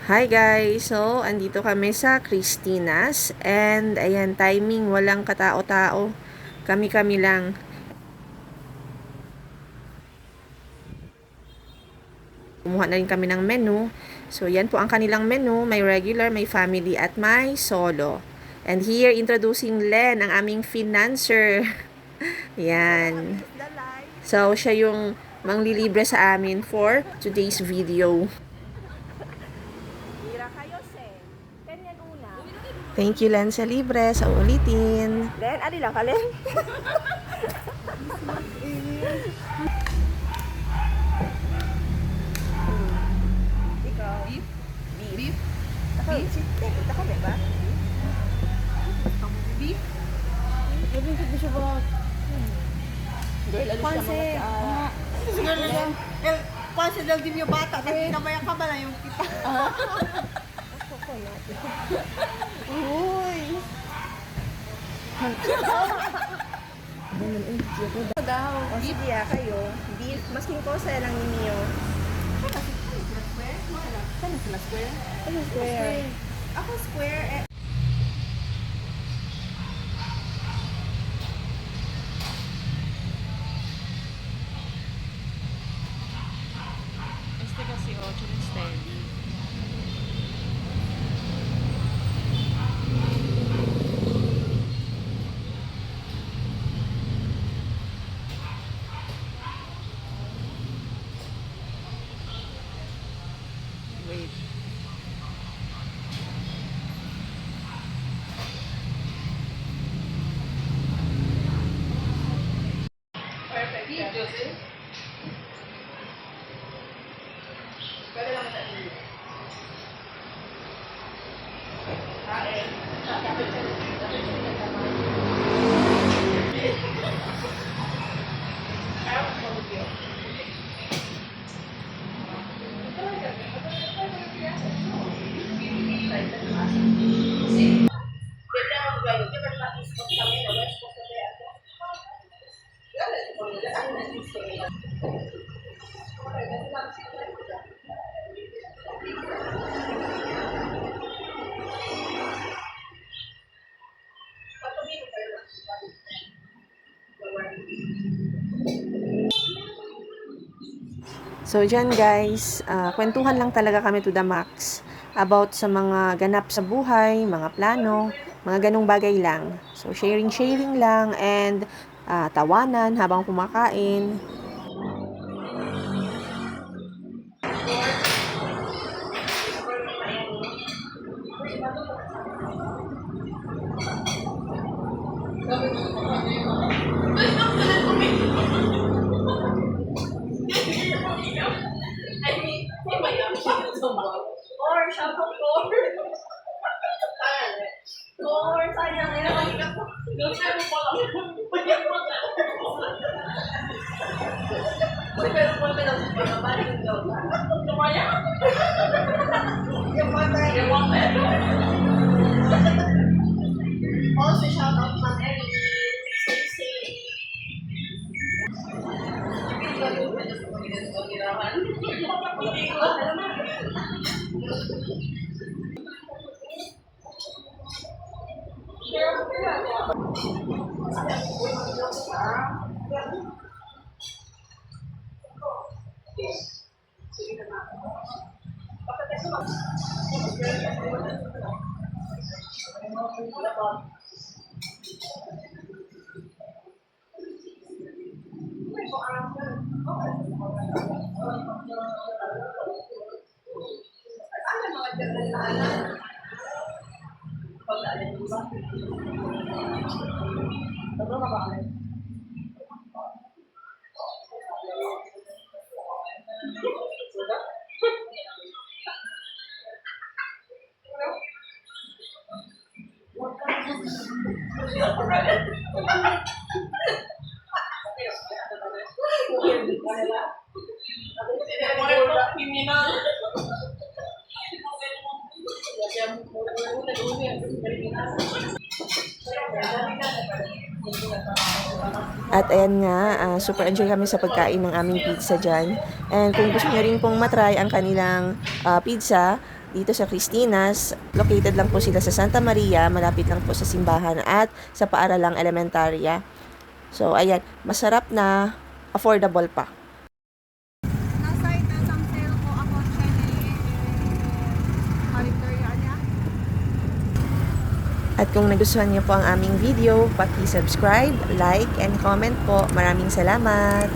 Hi guys! So, andito kami sa Christina's and ayan, timing, walang katao-tao. Kami-kami lang. Kumuha na rin kami ng menu. So, yan po ang kanilang menu. May regular, may family, at may solo. And here, introducing Len, ang aming financer. Yan. So, siya yung manglilibre sa amin for today's video. Thank you, Len, sa libre. Sa ulitin. Len, ali lang ka, Len. Ikaw. Beef. Beef. Beef. Ako, ba? Beef. Gawin ko siya ba? Girl, alis ka mga girl, panse daw din yung bata. Kasi namayan ka ba na yung kita? Uy. Daw. O sige kayo. Beef. Masking ko sa lang ninyo. Saan sila square? Ano square? Ako square. Este kasi 8 na steady. Wait. Perfect. Joseph. Pwede lang sa iyo. So, dyan guys, kwentuhan lang talaga kami to the max about sa mga ganap sa buhay, mga plano, mga ganong bagay lang. So, sharing lang and tawanan habang kumakain. Or siya po or. Or sayang nila kanina po. Doon siya mo pala. Pero po na lang sa pagkabalik ng job. Tumaya. Yung mata. Yung mata. Also, shout out Ma'am Ellie. Stay At ayan nga, super enjoy kami sa pagkain ng aming pizza dyan. And kung gusto nyo rin pong matry ang kanilang pizza, dito sa Cristinas. Located lang po sila sa Santa Maria, malapit lang po sa simbahan at sa Paaralang Elementarya. So, ayan, masarap na, affordable pa. Nasa itasang sale ko ako siya ni Karinderya niya. At kung nagustuhan niyo po ang aming video, paki-subscribe, like, and comment po. Maraming salamat!